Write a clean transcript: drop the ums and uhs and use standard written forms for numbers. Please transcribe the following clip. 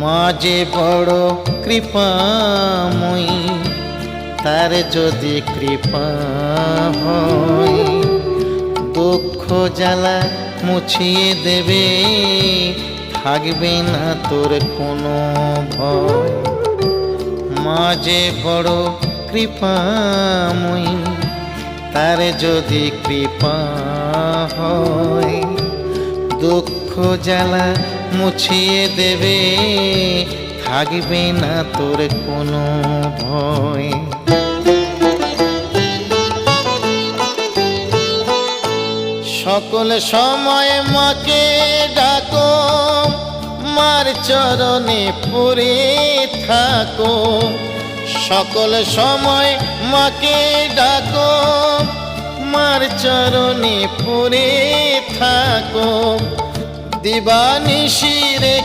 মা যে বড় কৃপাময়ী, তার যদি কৃপা হয় দুঃখ জ্বালা মুছিয়ে দেবে, থাকবে না তোর কোনো ভয়। মা যে বড় কৃপাময়ী, তার যদি কৃপা হয় দুঃখ জ্বালা মুছিয়ে দেবে, থাকবে না তোর কোনো ভয়। সকল সময় মাকে ডাকো, মার চরণে পড়ে থাকো। সকল সময় মাকে ডাকো, মার চরণে পড়ে থাকো। দিবানিশি রে